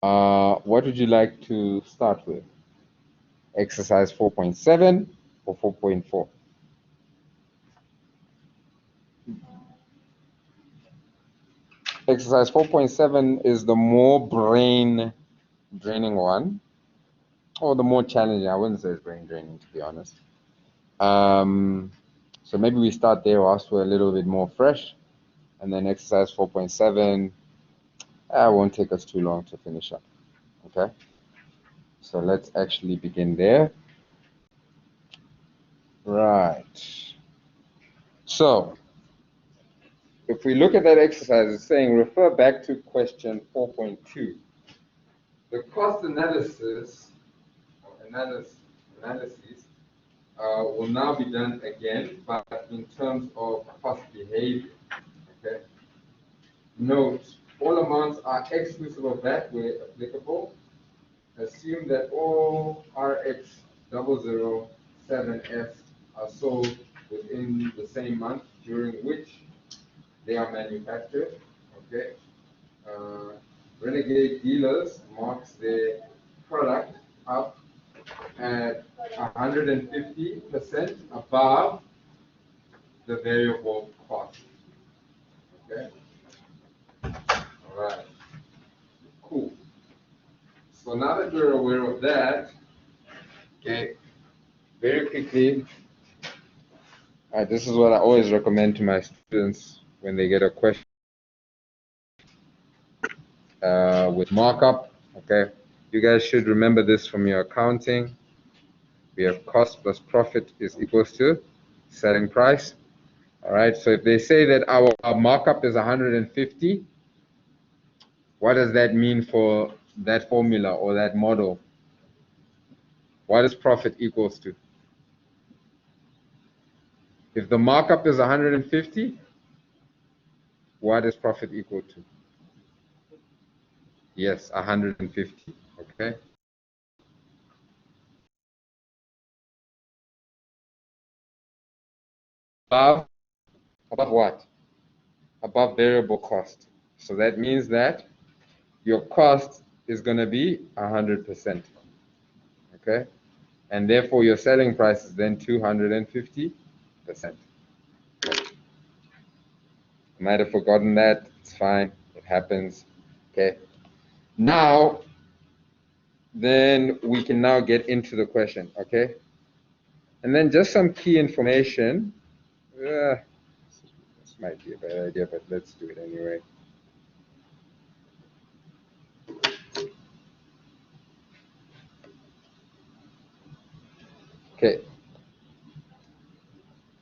What would you like to start with? Exercise 4.7 or 4.4? Exercise 4.7 is the more brain draining one, or the more challenging. I wouldn't say it's brain draining, to be honest. So maybe we start there whilst we're a little bit more fresh, and then exercise 4.7 won't take us too long to finish up. Okay, so let's actually begin there. Right. So if we look at that exercise, it's saying refer back to question 4.2. The cost analysis will now be done again, but in terms of cost behavior. Okay. Note, all amounts are exclusive of VAT where applicable. Assume that all RX007S are sold within the same month during which they are manufactured. Okay. Renegade Dealers marks their product up at 150% above the variable cost. Okay. All right. Cool. So now that we're aware of that, okay, very quickly, this is what I always recommend to my students when they get a question with markup. Okay, you guys should remember this from your accounting. We have cost plus profit is equals to selling price. All right, so if they say that our markup is 150, what does that mean for that formula or that model? What is profit equals to? If the markup is 150, what is profit equal to? Yes, 150, okay? Above what? Above variable cost. So that means that your cost is going to be 100%, okay? And therefore your selling price is then 250%. I might have forgotten that. It's fine. It happens. Okay. Now, then we can now get into the question. Okay. And then just some key information. This might be a bad idea, but let's do it anyway. Okay.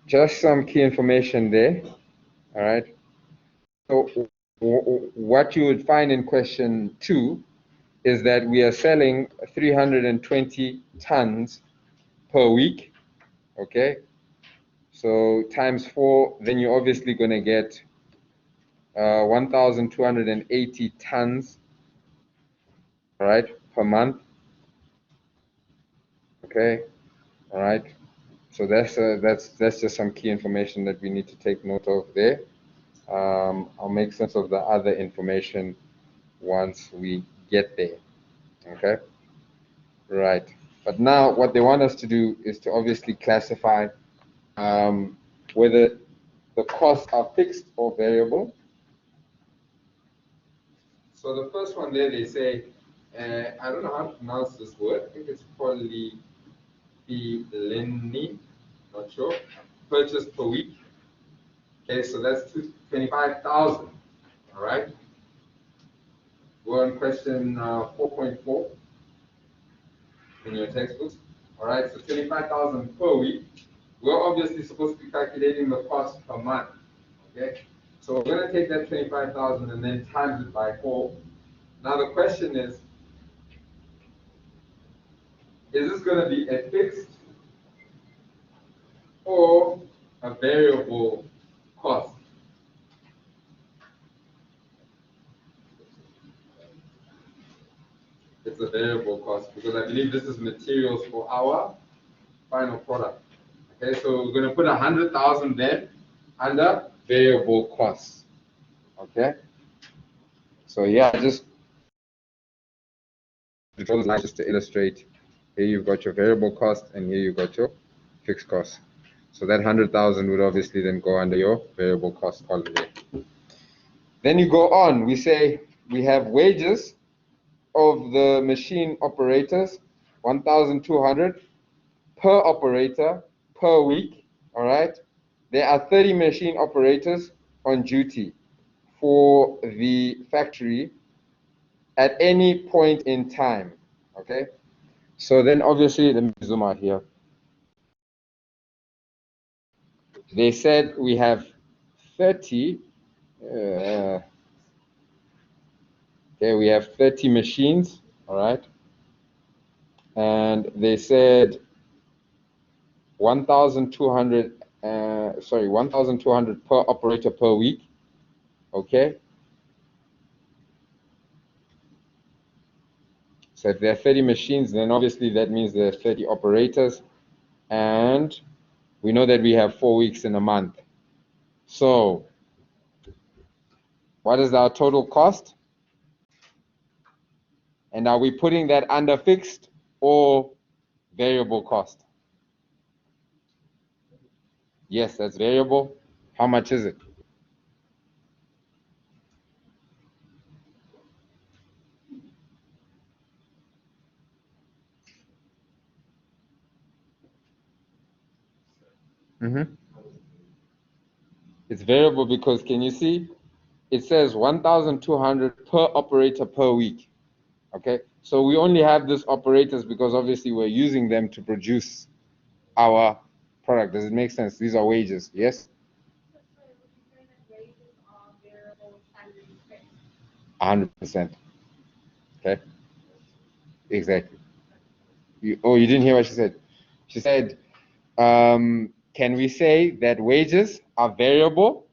Just some key information there. All right. So what you would find in question 2 is that we are selling 320 tons per week. Okay. So times 4, then you're obviously going to get 1,280 tons, all right, per month. Okay, all right. So that's just some key information that we need to take note of there. I'll make sense of the other information once we get there. Okay, right. But now what they want us to do is to obviously classify whether the costs are fixed or variable. So the first one there, they say, I don't know how to pronounce this word. I think it's probably FINM, not sure. Purchase per week. Okay, so that's 25,000. All right. We're on question 4.4 in your textbooks. All right, so 25,000 per week. We're obviously supposed to be calculating the cost per month. Okay, so we're going to take that 25,000 and then times it by 4. Now the question is this going to be a fixed or a variable cost? It's a variable cost because I believe this is materials for our final product. Okay, so we're going to put 100,000 then under variable costs. Okay, so yeah, just to draw those lines just to illustrate. Here you've got your variable cost, and here you've got your fixed cost. So that 100,000 would obviously then go under your variable cost column there. Then you go on. We say we have wages of the machine operators, 1,200 per operator per week. All right. There are 30 machine operators on duty for the factory at any point in time. Okay. So then obviously, let me zoom out here. They said we have 30. Okay, we have 30 machines. All right. And they said 1,200. 1,200 per operator per week. Okay. So if there are 30 machines, then obviously that means there are 30 operators. And we know that we have 4 weeks in a month. So what is our total cost? And are we putting that under fixed or variable cost? Yes, that's variable. How much is it? It's variable because, can you see? It says 1,200 per operator per week. Okay, so we only have these operators because obviously we're using them to produce our product. Does it make sense? These are wages, yes? 100%. Okay, exactly. You didn't hear what she said? She said, can we say that wages are variable,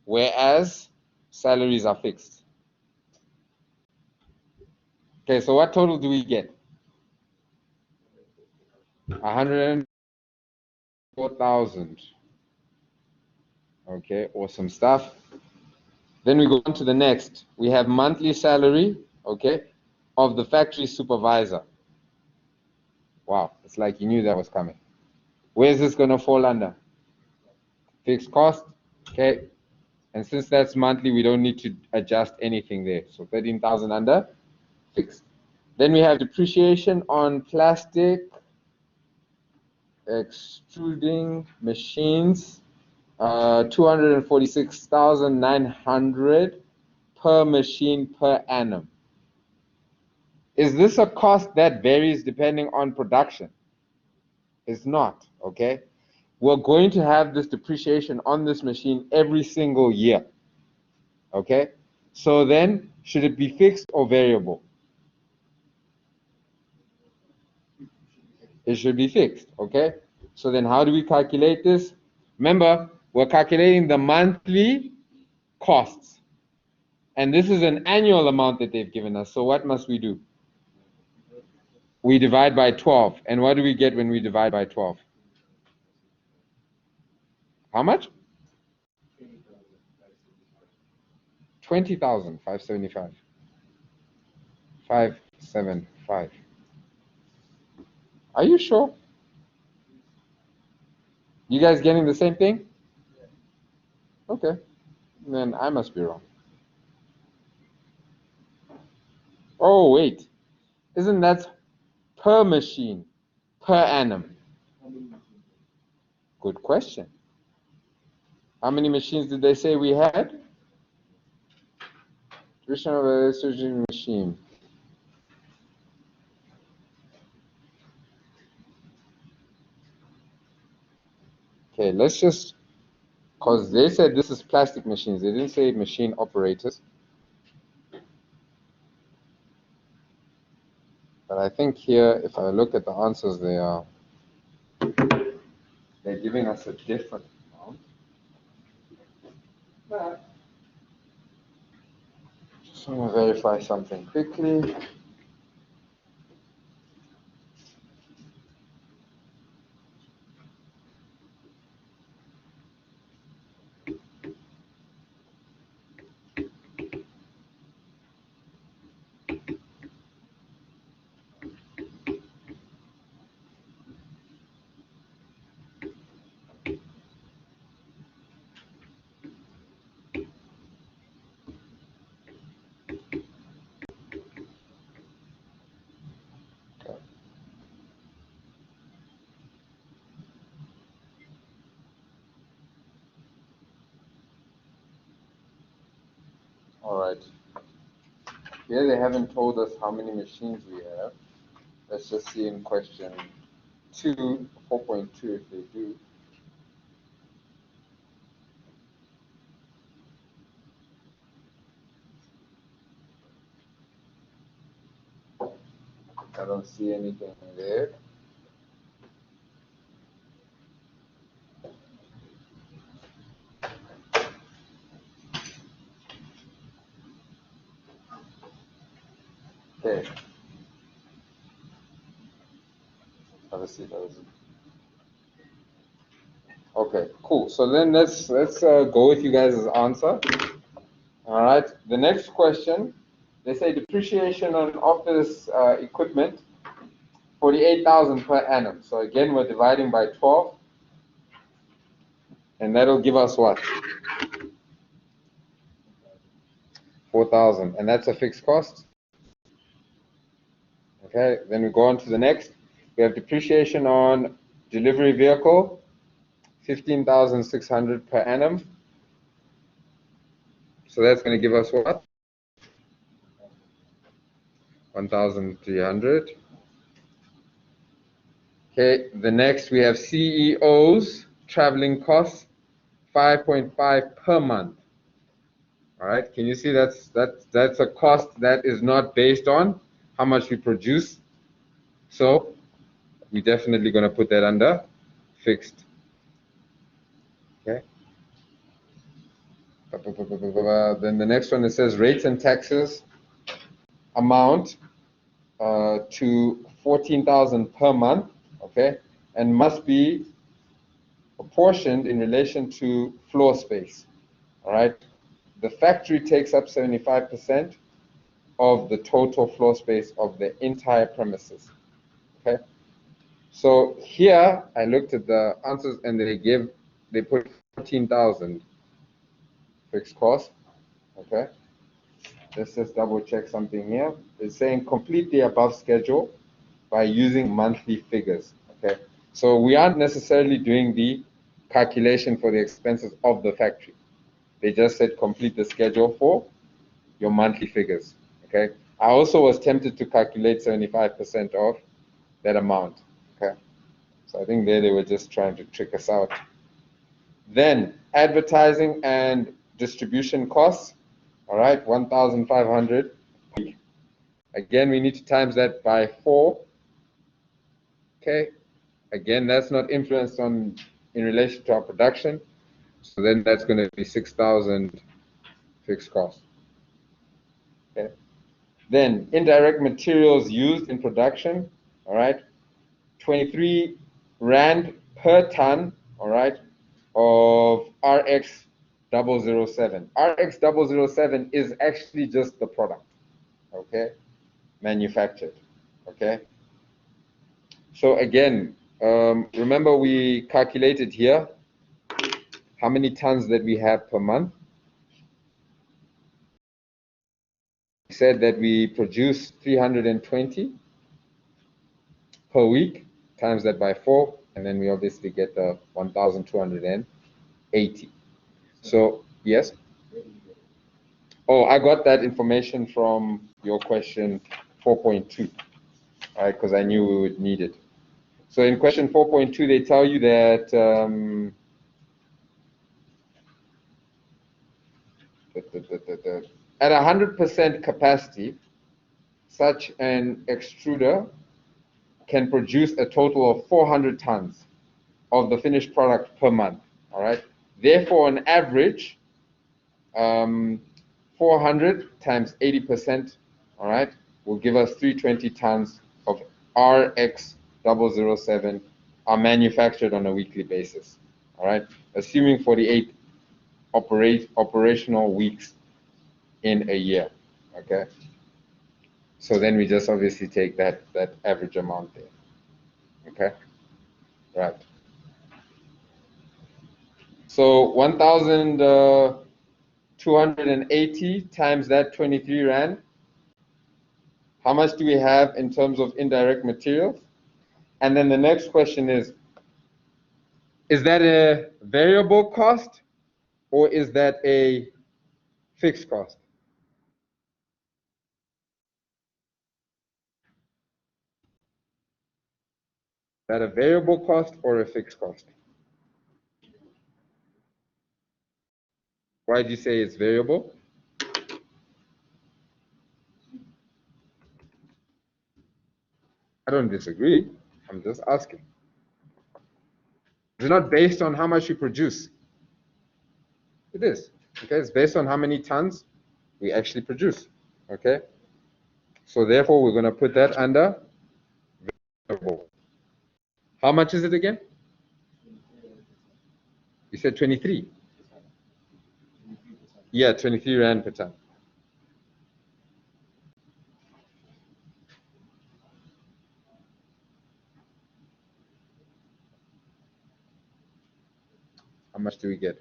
whereas salaries are fixed? Okay, so what total do we get? 104,000. Okay, awesome stuff. Then we go on to the next. We have monthly salary, okay, of the factory supervisor. Wow, it's like you knew that was coming. Where is this going to fall under? Fixed cost, okay. And since that's monthly, we don't need to adjust anything there. So 13,000 under fixed. Then we have depreciation on plastic extruding machines, 246,900 per machine per annum. Is this a cost that varies depending on production? It's not, okay? We're going to have this depreciation on this machine every single year, okay? So then, should it be fixed or variable? It should be fixed, okay? So then how do we calculate this? Remember, we're calculating the monthly costs. And this is an annual amount that they've given us. So what must we do? We divide by 12. And what do we get when we divide by 12? How much? 20,575. 575. Are you sure? You guys getting the same thing? Okay. Then I must be wrong. Oh, wait. Isn't that per machine, per annum? Good question. How many machines did they say we had? Traditional surgery machine. Okay, let's just, because they said this is plastic machines. They didn't say machine operators. But I think here, if I look at the answers, they're giving us a different amount. But just want to verify something quickly. All right. Here they haven't told us how many machines we have. Let's just see in question 2, 4.2 if they do. I don't see anything there. Okay. Have a seat. Okay, cool. So then let's go with you guys' answer. All right. The next question, they say depreciation on office equipment, 48,000 per annum. So again, we're dividing by 12, and that'll give us what? 4,000, and that's a fixed cost. Okay. Then we go on to the next. We have depreciation on delivery vehicle, 15,600 per annum. So that's going to give us what? 1,300. Okay, the next we have CEOs traveling costs, 5.5 per month. All right, can you see that's a cost that is not based on how much we produce. So we're definitely going to put that under fixed. Okay. Then the next one, it says rates and taxes amount to 14,000 per month. Okay, and must be apportioned in relation to floor space. All right, the factory takes up 75% of the total floor space of the entire premises. Okay, so here I looked at the answers and they put 14,000 fixed cost. Okay, let's just double check something here. It's saying complete the above schedule by using monthly figures. Okay, so we aren't necessarily doing the calculation for the expenses of the factory. They just said complete the schedule for your monthly figures. Okay, I also was tempted to calculate 75% of that amount. Okay, so I think there they were just trying to trick us out. Then advertising and distribution costs. All right, 1,500. Again, we need to times that by 4. Okay, again, that's not influenced in relation to our production. So then that's going to be 6,000 fixed cost. Okay. Then indirect materials used in production. All right, 23 Rand per ton. All right, of RX 007. RX 007 is actually just the product. Okay, manufactured. Okay. So again, remember we calculated here how many tons that we have per month. We said that we produce 320 per week, times that by 4, and then we obviously get the 1,280. So, yes? Oh, I got that information from your question 4.2, all right, because I knew we would need it. So in question 4.2, they tell you that at 100% capacity, such an extruder can produce a total of 400 tons of the finished product per month. All right. Therefore, on average, 400 times 80%, all right, will give us 320 tons of RX 007 are manufactured on a weekly basis. All right, assuming 48 operational weeks in a year. Okay. So then we just obviously take that average amount there. Okay. Right. So 1,280 times that 23 Rand. How much do we have in terms of indirect materials? And then the next question is that a variable cost or is that a fixed cost? that a variable cost or a fixed cost? Why do you say it's variable? I don't disagree. I'm just asking. It's not based on how much you produce. It is. Okay, it's based on how many tons we actually produce. Okay, so therefore we're going to put that under variable. How much is it again? You said 23. Yeah, 23 Rand per ton. How much do we get?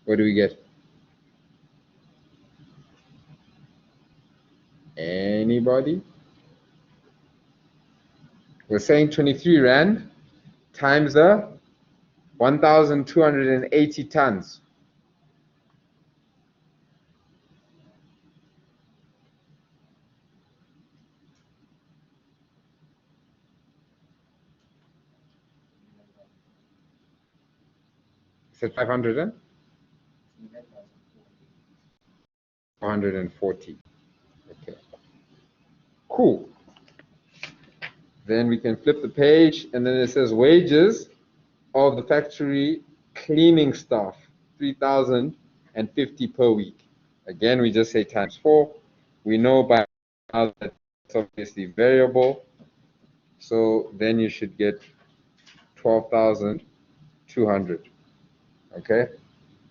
What do we get? Anybody? We're saying 23 Rand times the 1,280 tons. You said 500 and? 440. Okay. Cool. Then we can flip the page, and then it says wages of the factory cleaning staff, 3,050 per week. Again, we just say times 4. We know by now that it's obviously variable, so then you should get 12,200. Okay.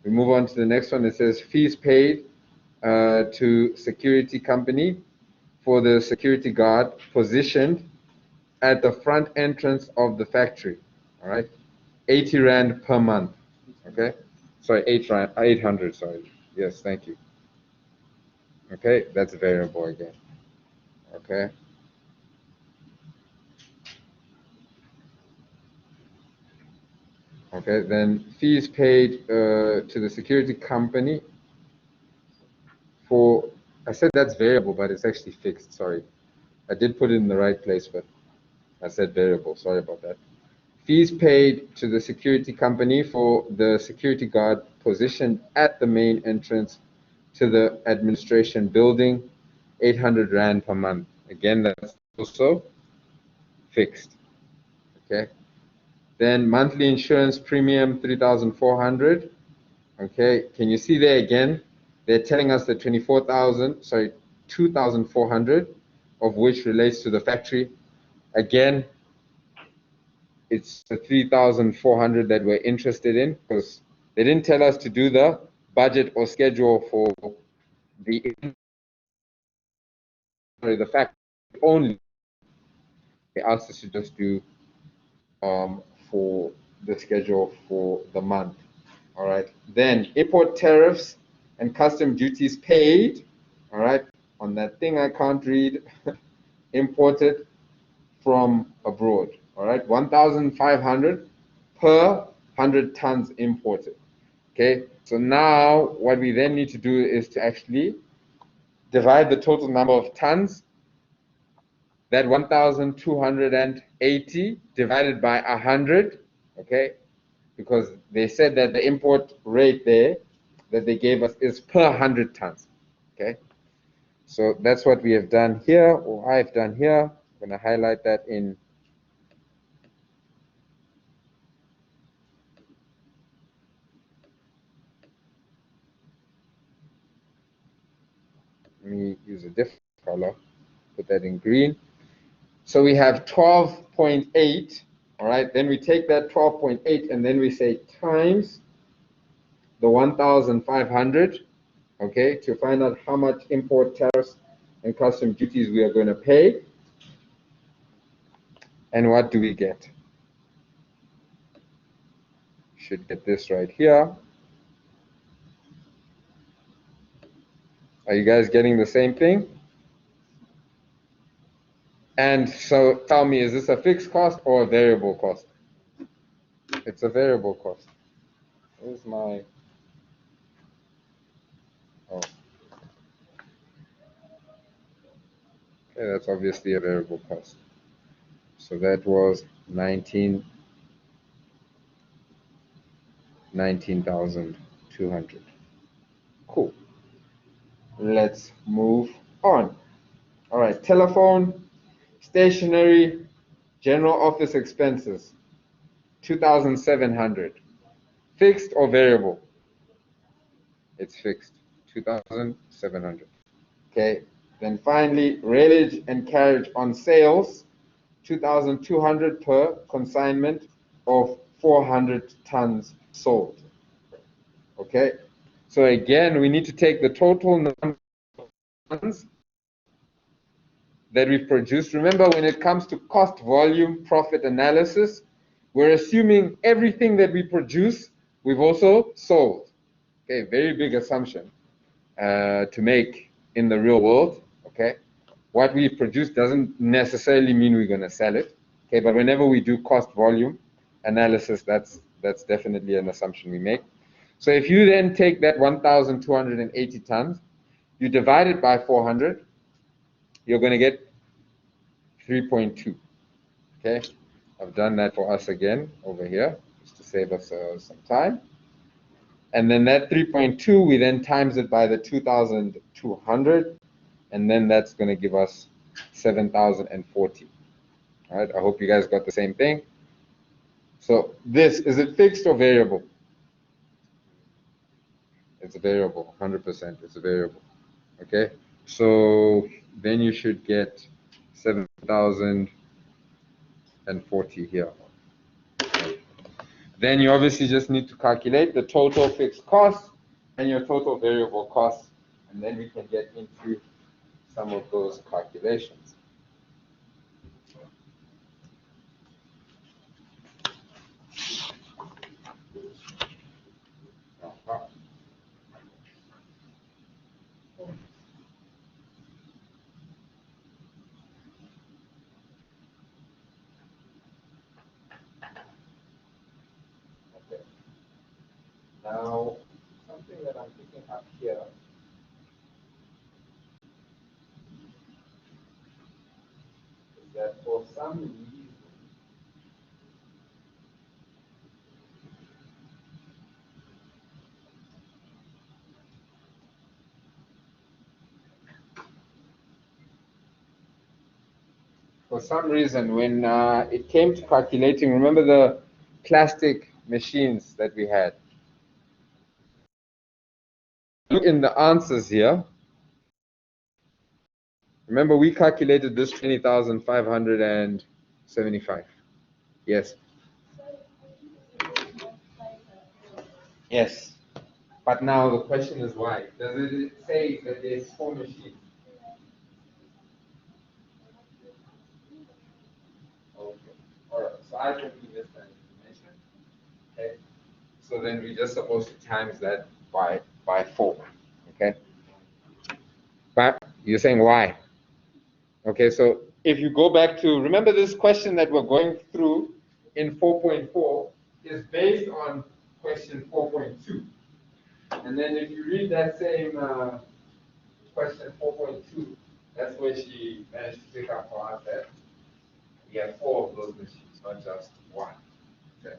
We move on to the next one. It says fees paid to security company for the security guard positioned at the front entrance of the factory. All right, 80 Rand per month. Okay, sorry, 800. Sorry. Yes, thank you. Okay, that's variable again. Okay. Okay, then fees paid to the security company for, I said that's variable, but it's actually fixed. Sorry, I did put it in the right place, but I said variable. Sorry about that. Fees paid to the security company for the security guard positioned at the main entrance to the administration building, 800 Rand per month. Again, that's also fixed. Okay. Then monthly insurance premium, 3,400. Okay. Can you see there again? They're telling us that 2,400 of which relates to the factory. Again, it's the 3,400 that we're interested in, because they didn't tell us to do the budget or schedule for the factory only. They asked us to just do for the schedule for the month. All right. Then import tariffs and custom duties paid. All right. On that thing I can't read. Imported from abroad. All right. 1,500 per 100 tons imported. Okay. So now what we then need to do is to actually divide the total number of tons. That 1,280 divided by 100, okay, because they said that the import rate there that they gave us is per 100 tons, okay? So that's what we have done here, or I've done here. I'm going to highlight that in let me use a different color, put that in green. So we have 12.8, all right? Then we take that 12.8 and then we say times the 1,500, okay, to find out how much import tariffs and custom duties we are going to pay. And what do we get? Should get this right here. Are you guys getting the same thing? And so tell me, is this a fixed cost or a variable cost? It's a variable cost. Where's my, oh, okay, that's obviously a variable cost. So that was 19,200. Cool. Let's move on. All right, telephone, stationery, general office expenses, 2,700. Fixed or variable? It's fixed, 2,700. Okay, then finally, railage and carriage on sales, 2,200 per consignment of 400 tons sold. Okay, so again, we need to take the total number of tons that we've produced. Remember, when it comes to cost, volume, profit analysis, we're assuming everything that we produce, we've also sold. Okay, very big assumption to make in the real world. Okay, what we produce doesn't necessarily mean we're going to sell it. Okay, but whenever we do cost volume analysis, that's definitely an assumption we make. So if you then take that 1,280 tons, you divide it by 400, you're going to get 3.2. Okay, I've done that for us again over here, just to save us some time. And then that 3.2, we then times it by the 2,200, and then that's going to give us 7,040. All right, I hope you guys got the same thing. So this, is it fixed or variable? It's a variable, 100%, it's a variable. Okay, so then you should get 7,040 here. Then you obviously just need to calculate the total fixed cost and your total variable costs, and then we can get into some of those calculations. Okay. Now, something that I'm picking up here is that for some reason, when it came to calculating, remember the plastic machines that we had? Look in the answers here. Remember, we calculated this 20,575. Yes. Yes. But now the question is why? Does it say that there's 4 machines? Okay. All right. So I think we missed that information. Okay. So then we're just supposed to times that by 4. Okay. But you're saying why? Okay. So if you go back to, remember this question that we're going through in 4.4 is based on question 4.2. And then if you read that same question 4.2, that's where she managed to pick up for us that we have 4 of those machines, not just 1. Okay.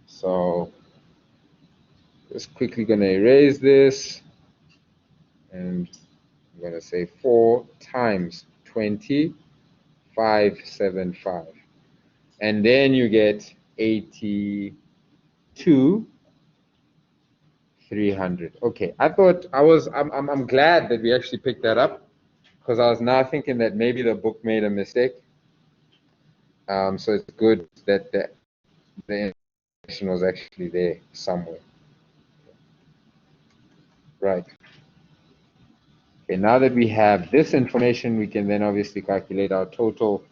So just quickly going to erase this, and I'm going to say 4 times 20,575, and then you get 82,300. Okay, I'm glad that we actually picked that up, because I was now thinking that maybe the book made a mistake. So it's good that the information was actually there somewhere. Right. Okay, now that we have this information, we can then obviously calculate our total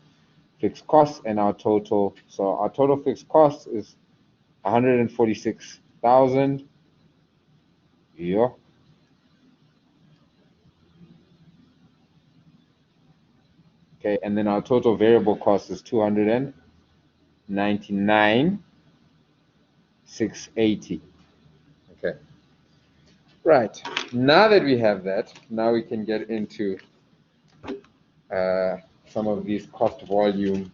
fixed costs and our total. So our total fixed cost is 146,000. Yeah. Okay, and then our total variable cost is 299,680. Okay. Right. Now that we have that, now we can get into some of these cost volume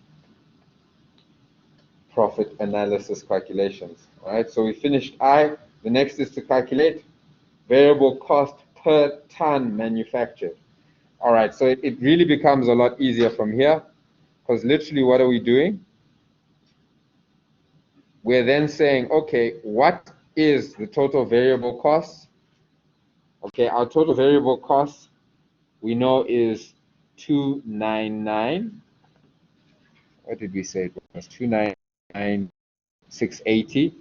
profit analysis calculations. All right. So we finished I. The next is to calculate variable cost per ton manufactured. All right. So it really becomes a lot easier from here, because literally what are we doing? We're then saying, okay, what is the total variable cost? Okay, our total variable cost we know is 299. What did we say? It was 299,680.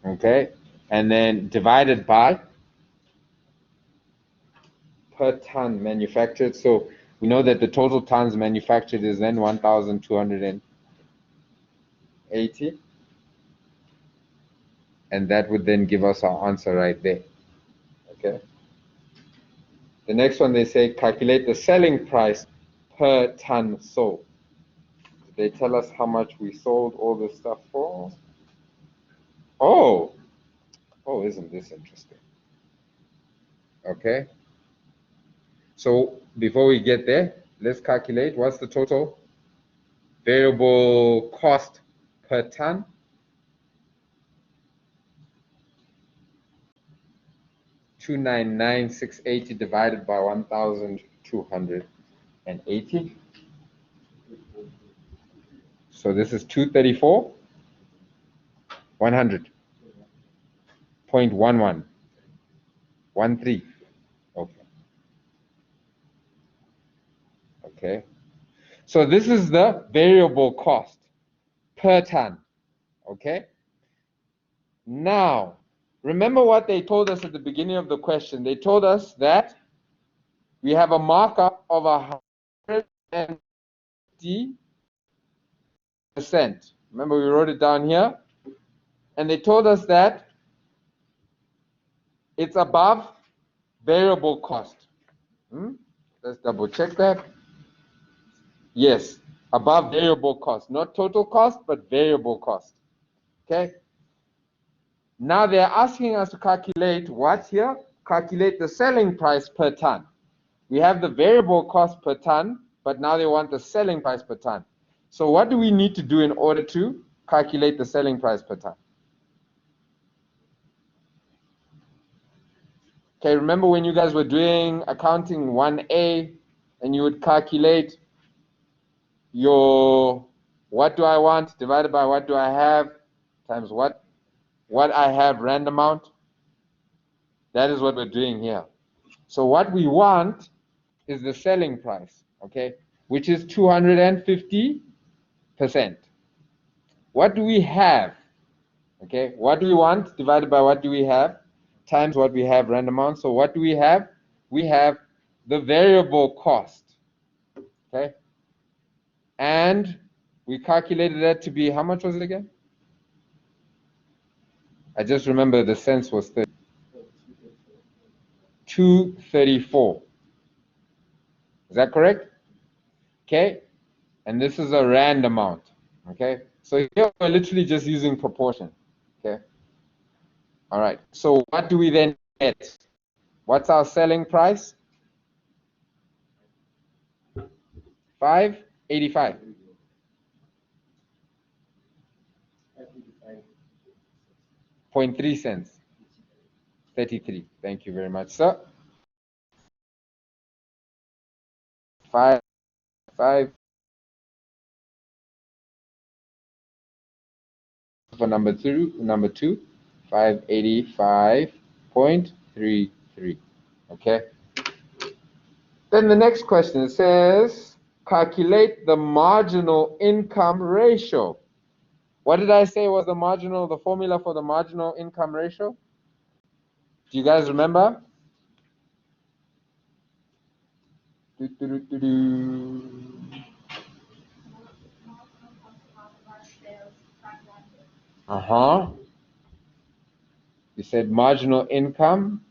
Okay, and then divided by per ton manufactured. So we know that the total tons manufactured is then 1,280. And that would then give us our answer right there. Okay. The next one, they say calculate the selling price per ton sold. They tell us how much we sold all this stuff for. Oh, isn't this interesting? Okay. So before we get there, let's calculate what's the total variable cost per ton. $299,680 divided by 1,280. So this is 234, 100.11, 13. Okay. Okay. So this is the variable cost per ton. Okay. Now, remember what they told us at the beginning of the question. They told us that we have a markup of 150%. Remember, we wrote it down here. And they told us that it's above variable cost. Let's double check that. Yes, above variable cost. Not total cost, but variable cost. Okay. Now they're asking us to calculate what here? Calculate the selling price per ton. We have the variable cost per ton, but now they want the selling price per ton. So what do we need to do in order to calculate the selling price per ton? Okay, remember when you guys were doing accounting 1A and you would calculate your what do I want divided by what do I have times what I have random amount? That is what we're doing here. So what we want is the selling price, okay, which is 250%. What do we have? Okay, what do we want divided by what do we have times what we have random amount. So what do we have? We have the variable cost, okay, and we calculated that to be, how much was it again? I just remember the cents was 234. Is that correct? Okay, and this is a random amount. Okay, so here we're literally just using proportion. Okay. All right. So what do we then get? What's our selling price? 585. 0.3 cents. 33. Thank you very much, sir. 5 for number 2, 585.33. Okay. Then the next question says calculate the marginal income ratio. What did I say was the formula for the marginal income ratio? Do you guys remember? You said marginal income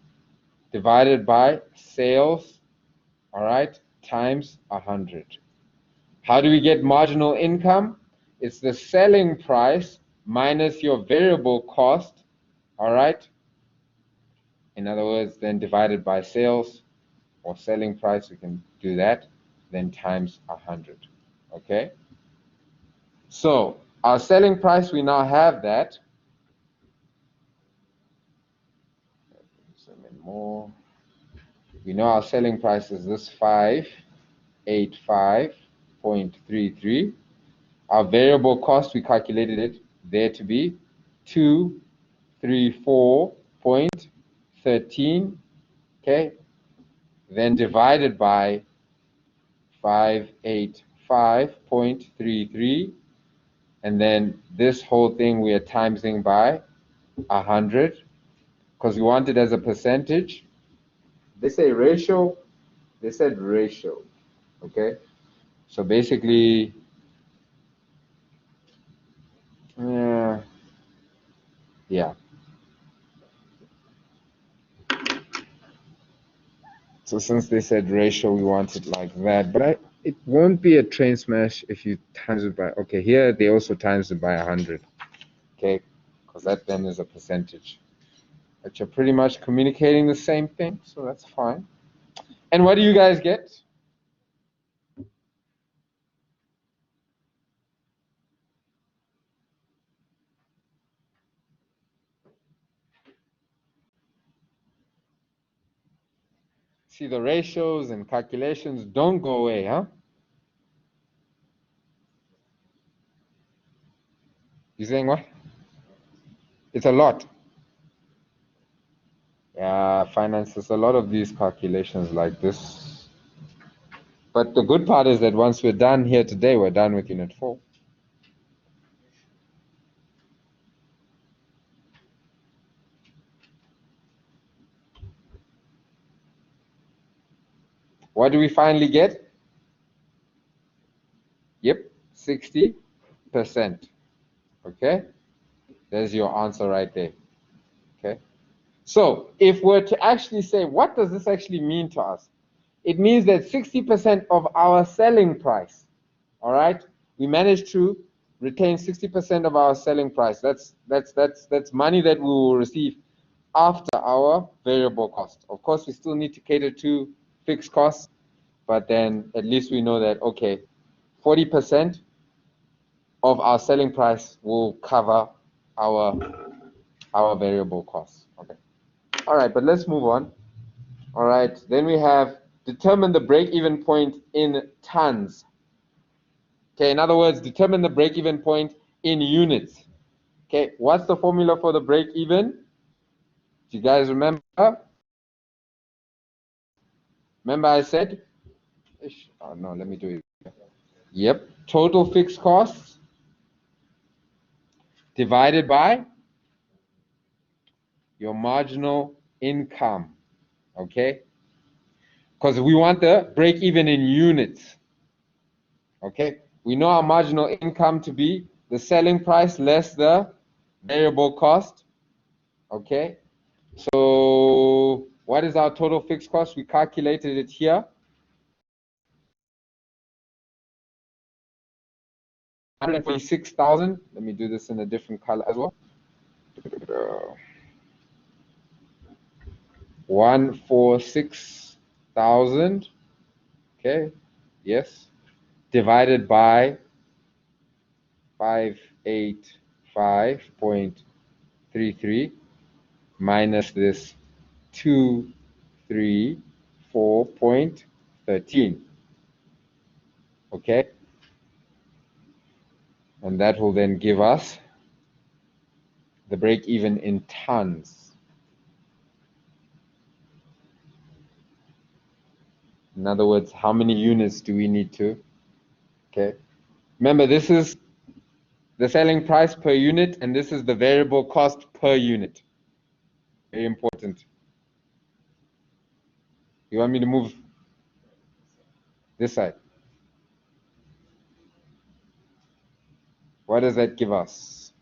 divided by sales, all right, times 100. How do we get marginal income? It's the selling price minus your variable cost, all right? In other words, then divided by sales or selling price, we can do that, then times 100, okay? So our selling price, we now have that. Zoom in more. We know our selling price is this 585.33. Our variable cost, we calculated it there to be 234.13, okay? Then divided by 585.33, and then this whole thing we are timesing by 100 because we want it as a percentage. They say ratio, they said ratio, okay? So basically, yeah. So since they said ratio, we want it like that. But it won't be a train smash if you times it by, okay, here they also times it by 100, okay? Because that then is a percentage. But you're pretty much communicating the same thing, so that's fine. And what do you guys get? See, the ratios and calculations don't go away, huh? You saying what? It's a lot. Yeah, finance is a lot of these calculations like this. But the good part is that once we're done here today, we're done with Unit 4. What do we finally get? Yep, 60%. Okay? There's your answer right there. Okay? So if we're to actually say, what does this actually mean to us? It means that 60% of our selling price, all right, we managed to retain 60% of our selling price. That's money that we will receive after our variable cost. Of course, we still need to cater to fixed costs, but then at least we know that, okay, 40% of our selling price will cover our variable costs. Okay. All right, but let's move on. All right, then we have determine the break-even point in tons. Okay, in other words, determine the break-even point in units. Okay, what's the formula for the break-even? Do you guys remember? Remember I said? Oh no, let me do it. Yep, total fixed costs divided by your marginal income. Okay, because we want the break-even in units. Okay, we know our marginal income to be the selling price less the variable cost. Okay, so what is our total fixed cost? We calculated it here. 146,000. Let me do this in a different color as well. 146,000. Okay, yes, divided by 585.33 minus this 234.13. Okay, and that will then give us the break even in tons. In other words, how many units do we need to? Okay, remember, this is the selling price per unit, and this is the variable cost per unit. Very important. You want me to move this side? What does that give us?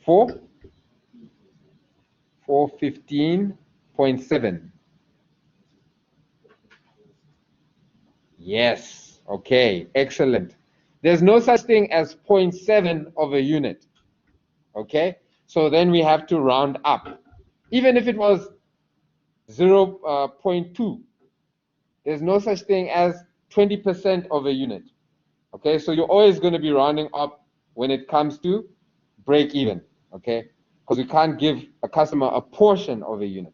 415.7. Yes. Okay. Excellent. There's no such thing as 0.7 of a unit. Okay. So then we have to round up. Even if it was 0.2, there's no such thing as 20% of a unit. Okay. So you're always going to be rounding up when it comes to break even. Okay. Because we can't give a customer a portion of a unit.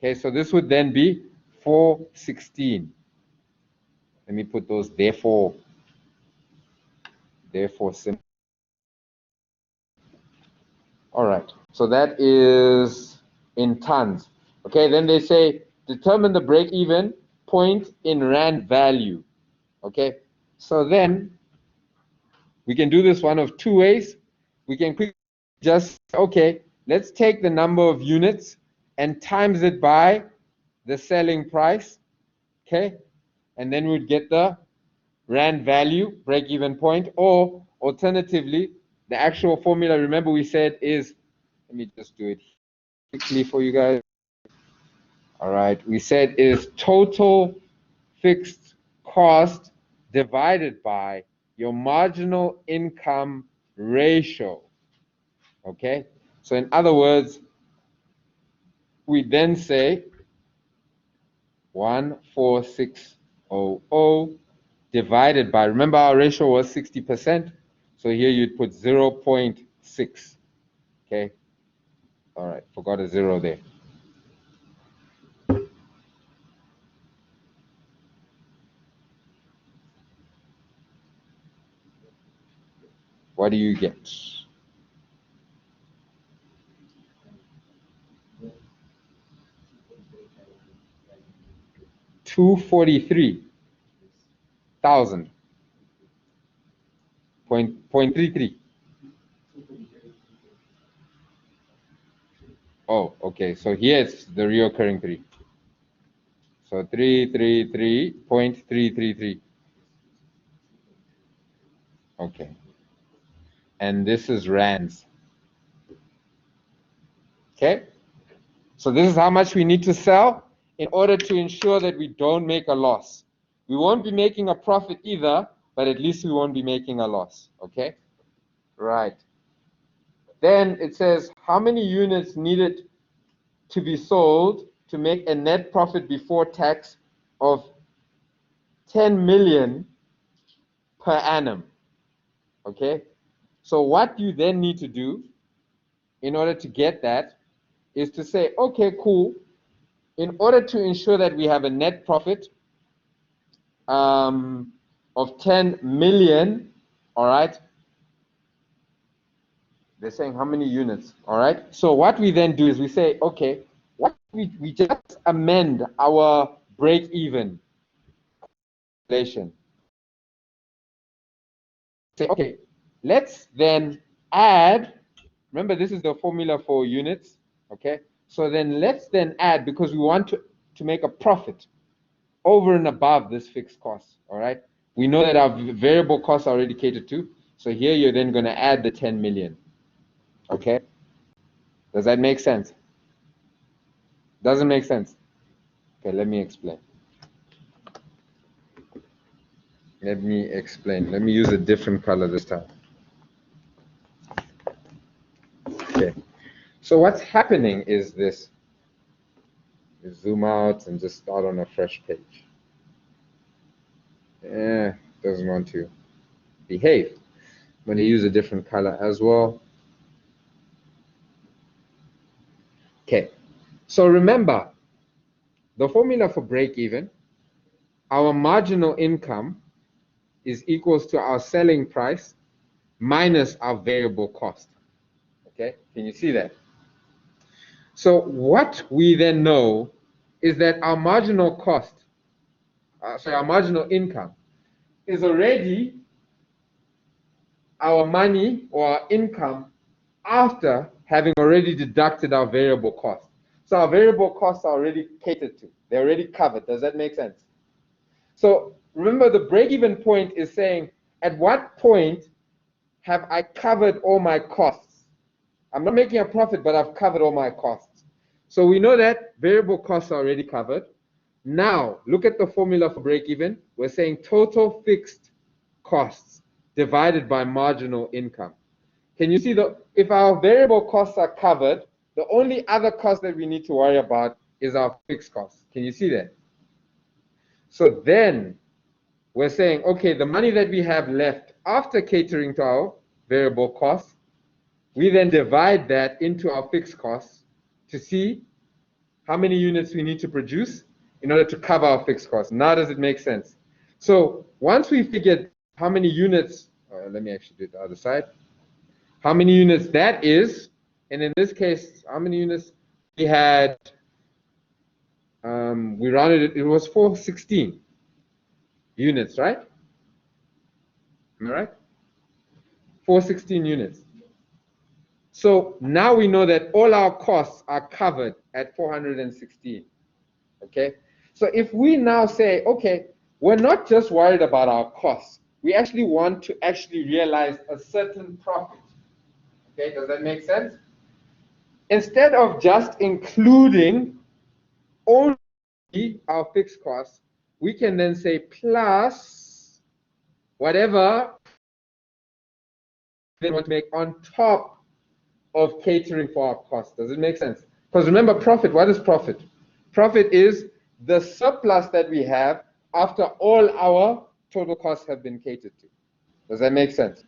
Okay. So this would then be 416. Let me put those therefore simple. All right, so that is in tons. Okay, then they say determine the break-even point in rand value. Okay, so then we can do this one of two ways. We can quickly just, okay, let's take the number of units and times it by the selling price. Okay, and then we'd get the rand value, break-even point, or alternatively, the actual formula, remember we said is, let me just do it quickly for you guys. All right, we said is total fixed cost divided by your marginal income ratio. Okay, so in other words, we then say 14600 divided by, remember our ratio was 60%, so here you'd put 0.6. Okay, all right, forgot a zero there. What do you get? 243,000. 0.33. Oh, okay. So here it's the reoccurring 3. So 333.333. Okay. And this is rands. Okay. So this is how much we need to sell in order to ensure that we don't make a loss. We won't be making a profit either, but at least we won't be making a loss. Okay. Right. Then it says how many units needed to be sold to make a net profit before tax of 10 million per annum. Okay, so what you then need to do in order to get that is to say, okay, cool, in order to ensure that we have a net profit of 10 million, all right, they're saying how many units, all right, so what we then do is we say, okay, what we just amend our break-even calculation. Say, okay, let's then add, remember this is the formula for units, okay? So then let's then add, because we want to make a profit over and above this fixed cost, all right? We know that our variable costs are already catered to, so here you're then going to add the 10 million, okay? Does that make sense? Doesn't make sense? Okay, let me explain. Let me explain. Let me use a different color this time. Okay, so what's happening is this. You zoom out and just start on a fresh page. Doesn't want to behave. I'm going to use a different color as well. Okay, so remember, the formula for break even, our marginal income is equals to our selling price minus our variable cost. Okay, can you see that? So what we then know is that our marginal cost, our marginal income is already our money or our income after having already deducted our variable costs. So our variable costs are already catered to. They're already covered. Does that make sense? So remember, the break-even point is saying, at what point have I covered all my costs? I'm not making a profit, but I've covered all my costs. So we know that variable costs are already covered. Now, look at the formula for break-even. We're saying total fixed costs divided by marginal income. Can you see if our variable costs are covered, the only other cost that we need to worry about is our fixed costs. Can you see that? So then we're saying, okay, the money that we have left after catering to our variable costs, we then divide that into our fixed costs to see how many units we need to produce in order to cover our fixed costs. Now does it make sense? So once we figured how many units, let me actually do it the other side, how many units that is, and in this case, how many units we had, we rounded it, it was 416 units, right? Am I right? 416 units. So now we know that all our costs are covered at 416, okay? So if we now say, okay, we're not just worried about our costs, we actually want to actually realize a certain profit, okay? Does that make sense? Instead of just including only our fixed costs, we can then say plus whatever we want to make on top of catering for our costs. Does it make sense? Because remember, profit, what is profit? Profit is the surplus that we have after all our total costs have been catered to. Does that make sense?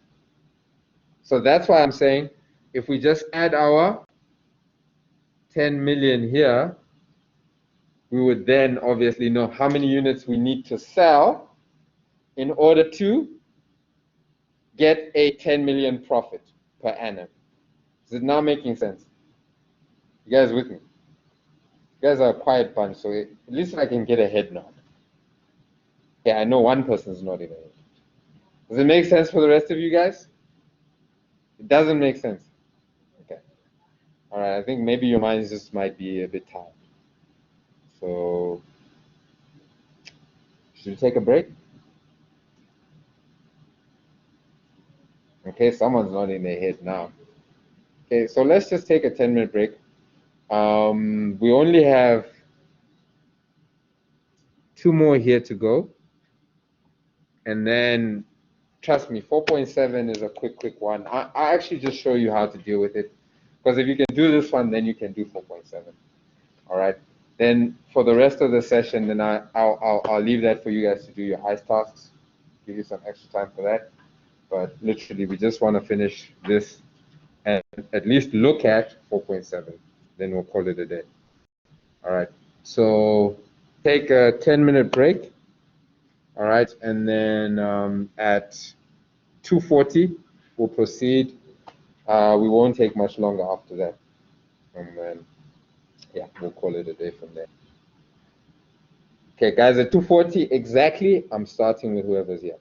So that's why I'm saying if we just add our 10 million here, we would then obviously know how many units we need to sell in order to get a 10 million profit per annum. Is it now making sense? You guys with me? You guys are a quiet bunch, so at least I can get a head nod. Yeah, I know one person's nodding. Does it make sense for the rest of you guys? It doesn't make sense. Okay. All right, I think maybe your minds just might be a bit tired. So, should we take a break? Okay, someone's nodding their head now. Okay, so let's just take a 10-minute break. We only have 2 more here to go. And then, trust me, 4.7 is a quick one. I'll actually just show you how to deal with it. Because if you can do this one, then you can do 4.7. All right. Then for the rest of the session, then I'll leave that for you guys to do your ICE tasks. Give you some extra time for that. But literally, we just want to finish this and at least look at 4.7. Then we'll call it a day. All right. So take a 10-minute break. All right. And then at 2:40, we'll proceed. We won't take much longer after that. And then, yeah, we'll call it a day from there. Okay, guys, at 2:40 exactly, I'm starting with whoever's here.